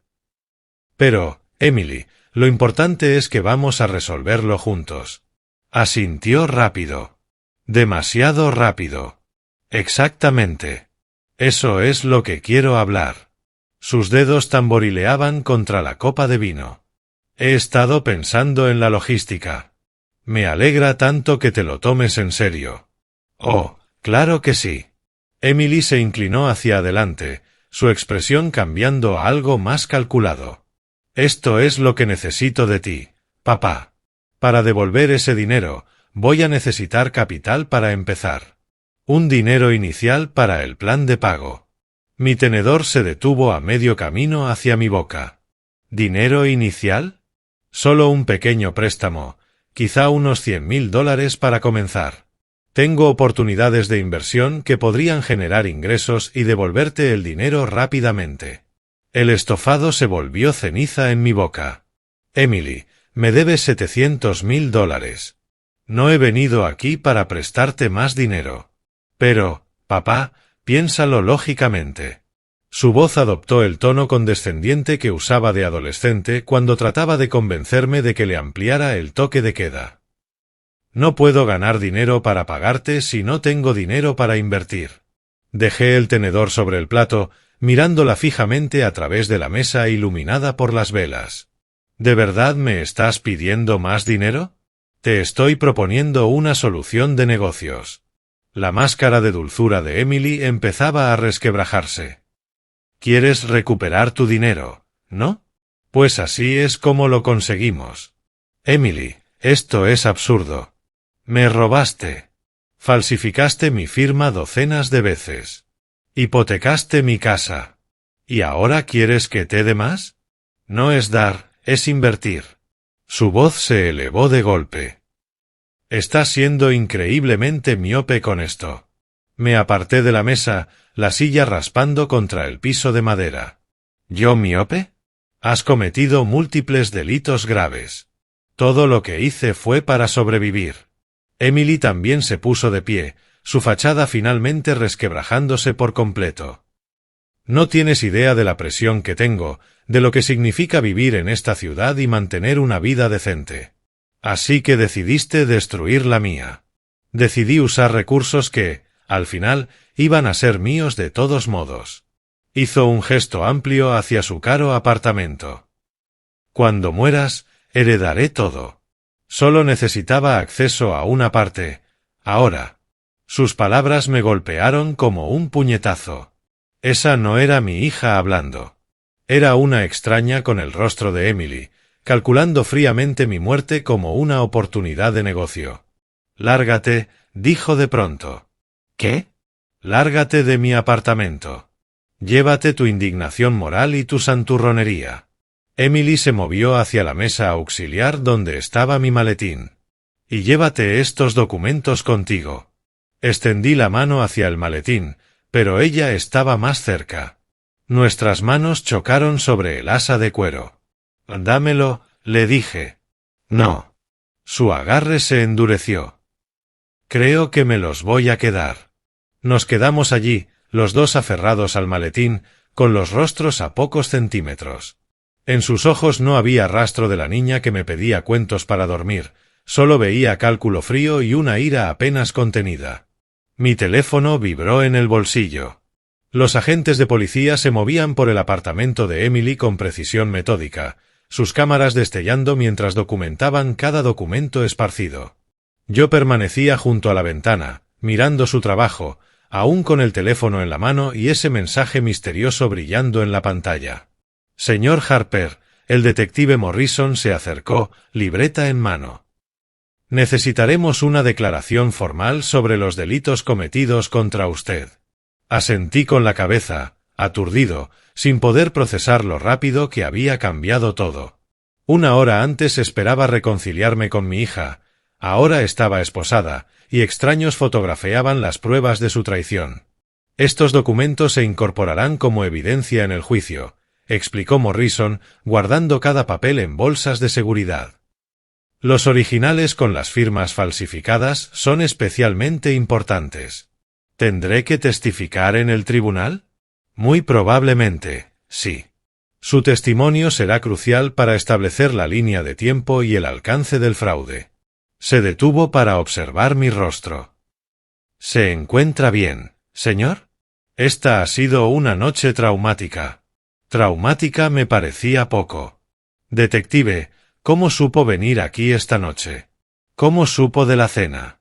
Pero, Emily, lo importante es que vamos a resolverlo juntos. Asintió rápido. Demasiado rápido. Exactamente. Eso es lo que quiero hablar. Sus dedos tamborileaban contra la copa de vino. He estado pensando en la logística. Me alegra tanto que te lo tomes en serio. Oh, claro que sí. Emily se inclinó hacia adelante, su expresión cambiando a algo más calculado. Esto es lo que necesito de ti, papá. Para devolver ese dinero, voy a necesitar capital para empezar. Un dinero inicial para el plan de pago. Mi tenedor se detuvo a medio camino hacia mi boca. ¿Dinero inicial? Solo un pequeño préstamo, quizá unos $100,000 para comenzar. Tengo oportunidades de inversión que podrían generar ingresos y devolverte el dinero rápidamente. El estofado se volvió ceniza en mi boca. Emily, me debes $700,000. No he venido aquí para prestarte más dinero. Pero, papá, piénsalo lógicamente. Su voz adoptó el tono condescendiente que usaba de adolescente cuando trataba de convencerme de que le ampliara el toque de queda. No puedo ganar dinero para pagarte si no tengo dinero para invertir. Dejé el tenedor sobre el plato, mirándola fijamente a través de la mesa iluminada por las velas. ¿De verdad me estás pidiendo más dinero? Te estoy proponiendo una solución de negocios. La máscara de dulzura de Emily empezaba a resquebrajarse. ¿Quieres recuperar tu dinero, no? Pues así es como lo conseguimos. Emily, esto es absurdo. Me robaste. Falsificaste mi firma docenas de veces. Hipotecaste mi casa. ¿Y ahora quieres que te dé más? No es dar, es invertir. Su voz se elevó de golpe. Estás siendo increíblemente miope con esto. Me aparté de la mesa, la silla raspando contra el piso de madera. ¿Yo miope? Has cometido múltiples delitos graves. Todo lo que hice fue para sobrevivir. Emily también se puso de pie, su fachada finalmente resquebrajándose por completo. No tienes idea de la presión que tengo, de lo que significa vivir en esta ciudad y mantener una vida decente. Así que decidiste destruir la mía. Decidí usar recursos que, al final, iban a ser míos de todos modos. Hizo un gesto amplio hacia su caro apartamento. Cuando mueras, heredaré todo. Solo necesitaba acceso a una parte. Ahora. Sus palabras me golpearon como un puñetazo. Esa no era mi hija hablando. Era una extraña con el rostro de Emily, calculando fríamente mi muerte como una oportunidad de negocio. Lárgate, dijo de pronto. ¿Qué? Lárgate de mi apartamento. Llévate tu indignación moral y tu santurronería. Emily se movió hacia la mesa auxiliar donde estaba mi maletín. Y llévate estos documentos contigo. Extendí la mano hacia el maletín, pero ella estaba más cerca. Nuestras manos chocaron sobre el asa de cuero. Dámelo, le dije. No. Su agarre se endureció. Creo que me los voy a quedar. Nos quedamos allí, los dos aferrados al maletín, con los rostros a pocos centímetros. En sus ojos no había rastro de la niña que me pedía cuentos para dormir, solo veía cálculo frío y una ira apenas contenida. Mi teléfono vibró en el bolsillo. Los agentes de policía se movían por el apartamento de Emily con precisión metódica, sus cámaras destellando mientras documentaban cada documento esparcido. Yo permanecía junto a la ventana, mirando su trabajo, aún con el teléfono en la mano y ese mensaje misterioso brillando en la pantalla. Señor Harper, el detective Morrison se acercó, libreta en mano. Necesitaremos una declaración formal sobre los delitos cometidos contra usted. Asentí con la cabeza, aturdido, sin poder procesar lo rápido que había cambiado todo. Una hora antes esperaba reconciliarme con mi hija, ahora estaba esposada, y extraños fotografiaban las pruebas de su traición. Estos documentos se incorporarán como evidencia en el juicio, explicó Morrison, guardando cada papel en bolsas de seguridad. Los originales con las firmas falsificadas son especialmente importantes. ¿Tendré que testificar en el tribunal? Muy probablemente, sí. Su testimonio será crucial para establecer la línea de tiempo y el alcance del fraude. Se detuvo para observar mi rostro. ¿Se encuentra bien, señor? Esta ha sido una noche traumática. Traumática me parecía poco. Detective, ¿cómo supo venir aquí esta noche? ¿Cómo supo de la cena?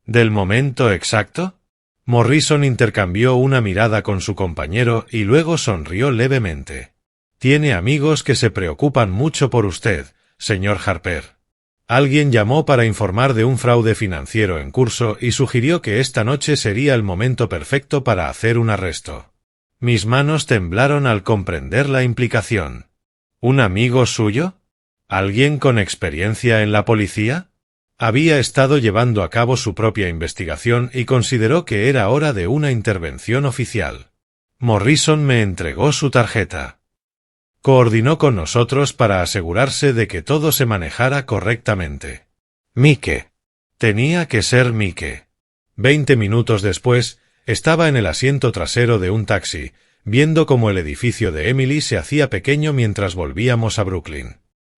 ¿Del momento exacto? Morrison intercambió una mirada con su compañero y luego sonrió levemente. Tiene amigos que se preocupan mucho por usted, señor Harper. Alguien llamó para informar de un fraude financiero en curso y sugirió que esta noche sería el momento perfecto para hacer un arresto. Mis manos temblaron al comprender la implicación. ¿Un amigo suyo? ¿Alguien con experiencia en la policía? Había estado llevando a cabo su propia investigación y consideró que era hora de una intervención oficial. Morrison me entregó su tarjeta. Coordinó con nosotros para asegurarse de que todo se manejara correctamente. Mike. Tenía que ser Mike. 20 minutos después, estaba en el asiento trasero de un taxi, viendo cómo el edificio de Emily se hacía pequeño mientras volvíamos a Brooklyn.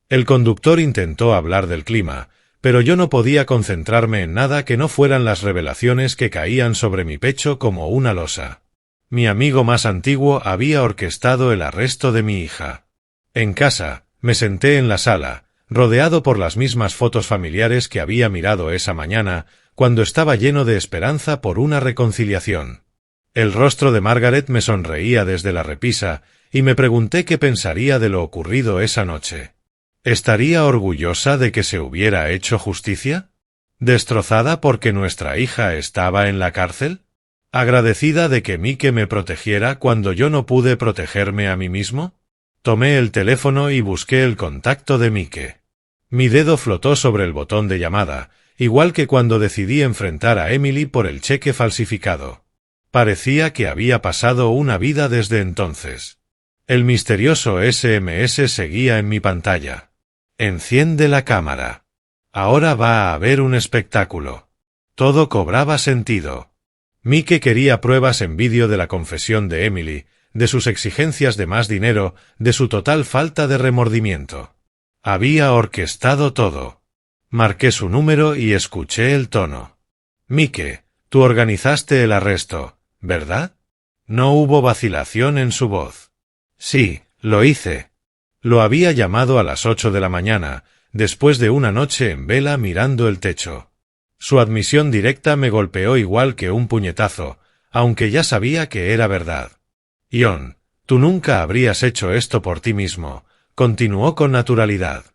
El conductor intentó hablar del clima, pero yo no podía concentrarme en nada que no fueran las revelaciones que caían sobre mi pecho como una losa. Mi amigo más antiguo había orquestado el arresto de mi hija. En casa, me senté en la sala, rodeado por las mismas fotos familiares que había mirado esa mañana, cuando estaba lleno de esperanza por una reconciliación. El rostro de Margaret me sonreía desde la repisa, y me pregunté qué pensaría de lo ocurrido esa noche. ¿Estaría orgullosa de que se hubiera hecho justicia? ¿Destrozada porque nuestra hija estaba en la cárcel? ¿Agradecida de que Mike me protegiera cuando yo no pude protegerme a mí mismo? Tomé el teléfono y busqué el contacto de Mike. Mi dedo flotó sobre el botón de llamada, igual que cuando decidí enfrentar a Emily por el cheque falsificado. Parecía que había pasado una vida desde entonces. El misterioso SMS seguía en mi pantalla. Enciende la cámara. Ahora va a haber un espectáculo. Todo cobraba sentido. Mike quería pruebas en vídeo de la confesión de Emily, de sus exigencias de más dinero, de su total falta de remordimiento. Había orquestado todo. Marqué su número y escuché el tono. Mike, tú organizaste el arresto, ¿verdad? No hubo vacilación en su voz. Sí, lo hice. Lo había llamado a las 8 de la mañana, después de una noche en vela mirando el techo. Su admisión directa me golpeó igual que un puñetazo, aunque ya sabía que era verdad. Ion, tú nunca habrías hecho esto por ti mismo, continuó con naturalidad.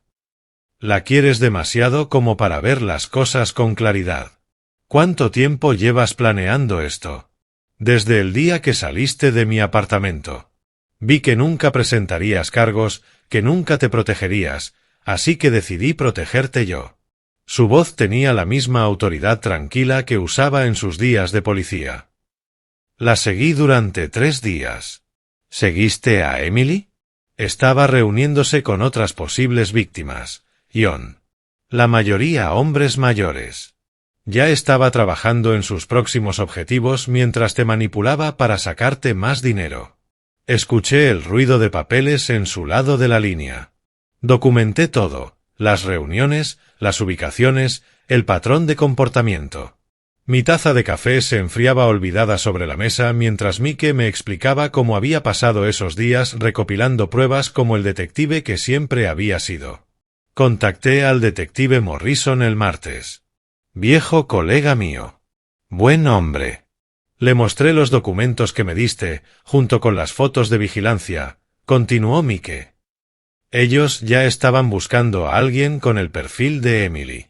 La quieres demasiado como para ver las cosas con claridad. ¿Cuánto tiempo llevas planeando esto? Desde el día que saliste de mi apartamento. Vi que nunca presentarías cargos, que nunca te protegerías, así que decidí protegerte yo. Su voz tenía la misma autoridad tranquila que usaba en sus días de policía. La seguí durante 3 días. ¿Seguiste a Emily? Estaba reuniéndose con otras posibles víctimas, Ion. La mayoría hombres mayores. Ya estaba trabajando en sus próximos objetivos mientras te manipulaba para sacarte más dinero. Escuché el ruido de papeles en su lado de la línea. Documenté todo, las reuniones, las ubicaciones, el patrón de comportamiento. Mi taza de café se enfriaba olvidada sobre la mesa mientras Mike me explicaba cómo había pasado esos días recopilando pruebas como el detective que siempre había sido. Contacté al detective Morrison el martes. Viejo colega mío. Buen hombre. Le mostré los documentos que me diste, junto con las fotos de vigilancia, continuó Mike. Ellos ya estaban buscando a alguien con el perfil de Emily.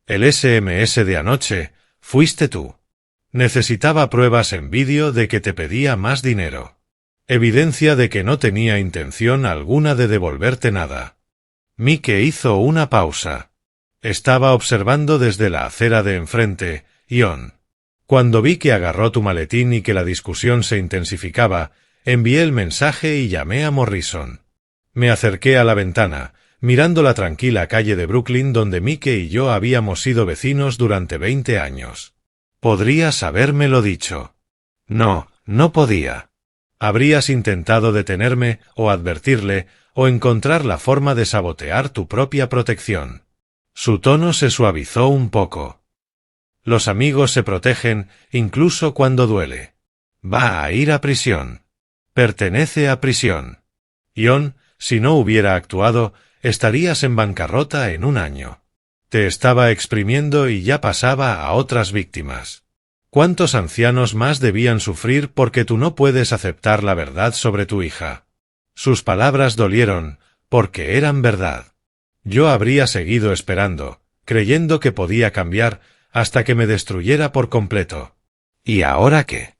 El SMS de anoche, fuiste tú. Necesitaba pruebas en vídeo de que te pedía más dinero. Evidencia de que no tenía intención alguna de devolverte nada. Mike hizo una pausa. Estaba observando desde la acera de enfrente, Ion. Cuando vi que agarró tu maletín y que la discusión se intensificaba, envié el mensaje y llamé a Morrison. Me acerqué a la ventana, mirando la tranquila calle de Brooklyn donde Mike y yo habíamos sido vecinos durante 20 años. Podrías habérmelo dicho. No, no podía. Habrías intentado detenerme, o advertirle, o encontrar la forma de sabotear tu propia protección. Su tono se suavizó un poco. Los amigos se protegen, incluso cuando duele. Va a ir a prisión. Pertenece a prisión. Ion, si no hubiera actuado, estarías en bancarrota en un año. Te estaba exprimiendo y ya pasaba a otras víctimas. ¿Cuántos ancianos más debían sufrir porque tú no puedes aceptar la verdad sobre tu hija? Sus palabras dolieron, porque eran verdad. Yo habría seguido esperando, creyendo que podía cambiar, hasta que me destruyera por completo. ¿Y ahora qué?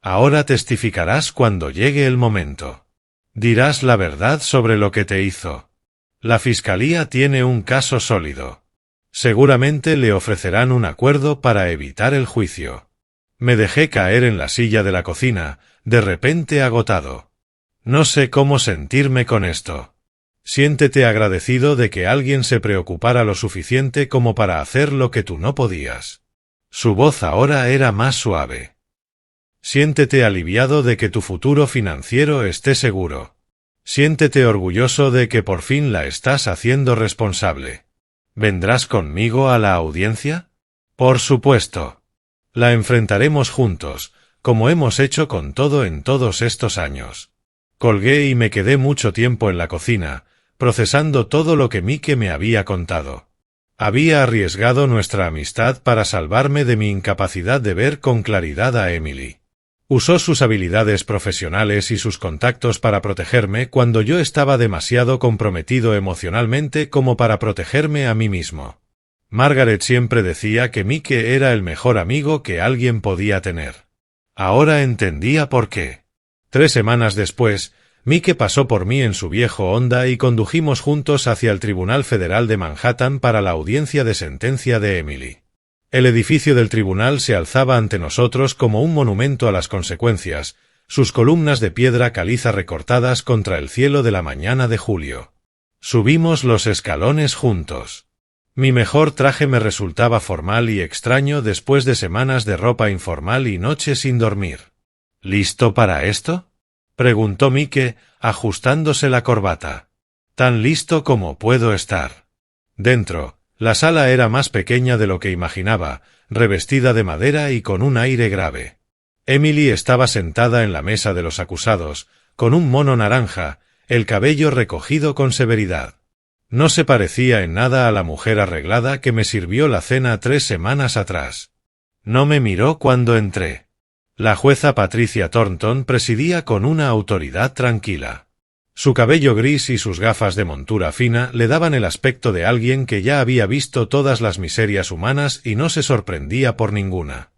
Ahora testificarás cuando llegue el momento. Dirás la verdad sobre lo que te hizo. La fiscalía tiene un caso sólido. Seguramente le ofrecerán un acuerdo para evitar el juicio. Me dejé caer en la silla de la cocina, de repente agotado. No sé cómo sentirme con esto. Siéntete agradecido de que alguien se preocupara lo suficiente como para hacer lo que tú no podías. Su voz ahora era más suave. Siéntete aliviado de que tu futuro financiero esté seguro. Siéntete orgulloso de que por fin la estás haciendo responsable. ¿Vendrás conmigo a la audiencia? Por supuesto. La enfrentaremos juntos, como hemos hecho con todo en todos estos años. Colgué y me quedé mucho tiempo en la cocina, procesando todo lo que Mike me había contado. Había arriesgado nuestra amistad para salvarme de mi incapacidad de ver con claridad a Emily. Usó sus habilidades profesionales y sus contactos para protegerme cuando yo estaba demasiado comprometido emocionalmente como para protegerme a mí mismo. Margaret siempre decía que Mike era el mejor amigo que alguien podía tener. Ahora entendía por qué. 3 semanas después, Mike pasó por mí en su viejo Honda y condujimos juntos hacia el Tribunal Federal de Manhattan para la audiencia de sentencia de Emily. El edificio del tribunal se alzaba ante nosotros como un monumento a las consecuencias, sus columnas de piedra caliza recortadas contra el cielo de la mañana de julio. Subimos los escalones juntos. Mi mejor traje me resultaba formal y extraño después de semanas de ropa informal y noches sin dormir. ¿Listo para esto?, preguntó Mike, ajustándose la corbata. Tan listo como puedo estar. Dentro, la sala era más pequeña de lo que imaginaba, revestida de madera y con un aire grave. Emily estaba sentada en la mesa de los acusados, con un mono naranja, el cabello recogido con severidad. No se parecía en nada a la mujer arreglada que me sirvió la cena 3 semanas atrás. No me miró cuando entré. La jueza Patricia Thornton presidía con una autoridad tranquila. Su cabello gris y sus gafas de montura fina le daban el aspecto de alguien que ya había visto todas las miserias humanas y no se sorprendía por ninguna.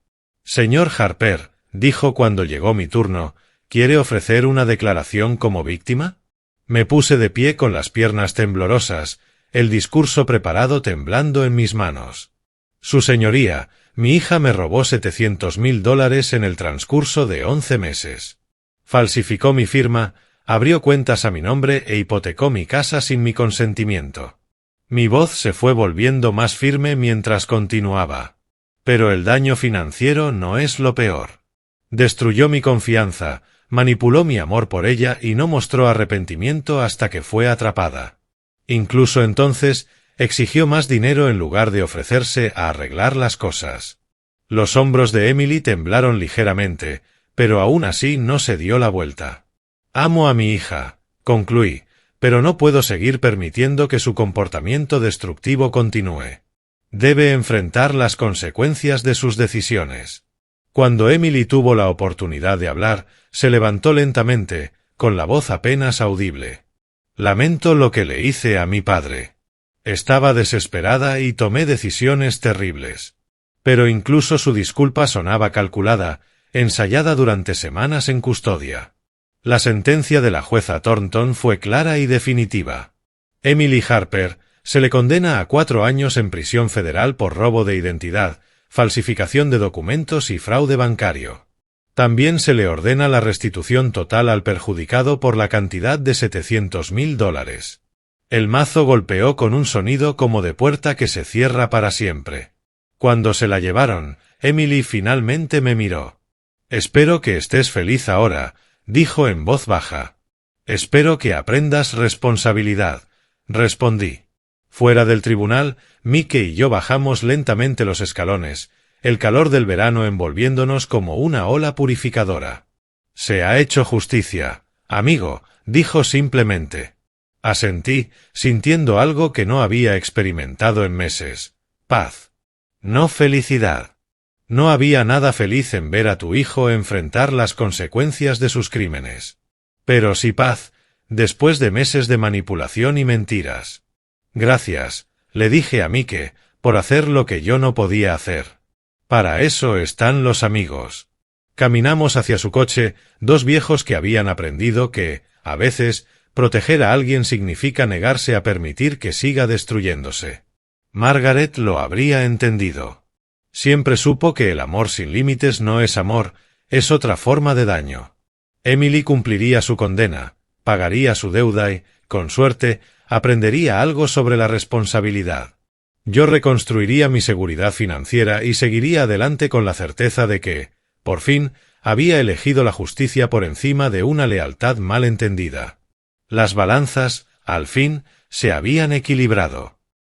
«Señor Harper», dijo cuando llegó mi turno, «¿quiere ofrecer una declaración como víctima?» Me puse de pie con las piernas temblorosas, el discurso preparado temblando en mis manos. «Su señoría, mi hija me robó $700,000 en el transcurso de 11 meses. Falsificó mi firma, abrió cuentas a mi nombre e hipotecó mi casa sin mi consentimiento». Mi voz se fue volviendo más firme mientras continuaba. «Pero el daño financiero no es lo peor. Destruyó mi confianza, manipuló mi amor por ella y no mostró arrepentimiento hasta que fue atrapada. Incluso entonces, exigió más dinero en lugar de ofrecerse a arreglar las cosas». Los hombros de Emily temblaron ligeramente, pero aún así no se dio la vuelta. «Amo a mi hija», concluí, «pero no puedo seguir permitiendo que su comportamiento destructivo continúe. Debe enfrentar las consecuencias de sus decisiones». Cuando Emily tuvo la oportunidad de hablar, se levantó lentamente, con la voz apenas audible. «Lamento lo que le hice a mi padre. Estaba desesperada y tomé decisiones terribles». Pero incluso su disculpa sonaba calculada, ensayada durante semanas en custodia. La sentencia de la jueza Thornton fue clara y definitiva. Emily Harper se le condena a 4 años en prisión federal por robo de identidad, falsificación de documentos y fraude bancario. También se le ordena la restitución total al perjudicado por la cantidad de $700,000. El mazo golpeó con un sonido como de puerta que se cierra para siempre. Cuando se la llevaron, Emily finalmente me miró. «Espero que estés feliz ahora», dijo en voz baja. Espero que aprendas responsabilidad, respondí. Fuera del tribunal, Mike y yo bajamos lentamente los escalones, el calor del verano envolviéndonos como una ola purificadora. Se ha hecho justicia, amigo, dijo simplemente. Asentí, sintiendo algo que no había experimentado en meses. Paz. No felicidad. No había nada feliz en ver a tu hijo enfrentar las consecuencias de sus crímenes. Pero sí paz, después de meses de manipulación y mentiras. Gracias, le dije a Mike, por hacer lo que yo no podía hacer. Para eso están los amigos. Caminamos hacia su coche, dos viejos que habían aprendido que, a veces, proteger a alguien significa negarse a permitir que siga destruyéndose. Margaret lo habría entendido. Siempre supo que el amor sin límites no es amor, es otra forma de daño. Emily cumpliría su condena, pagaría su deuda y, con suerte, aprendería algo sobre la responsabilidad. Yo reconstruiría mi seguridad financiera y seguiría adelante con la certeza de que, por fin, había elegido la justicia por encima de una lealtad mal entendida. Las balanzas, al fin, se habían equilibrado.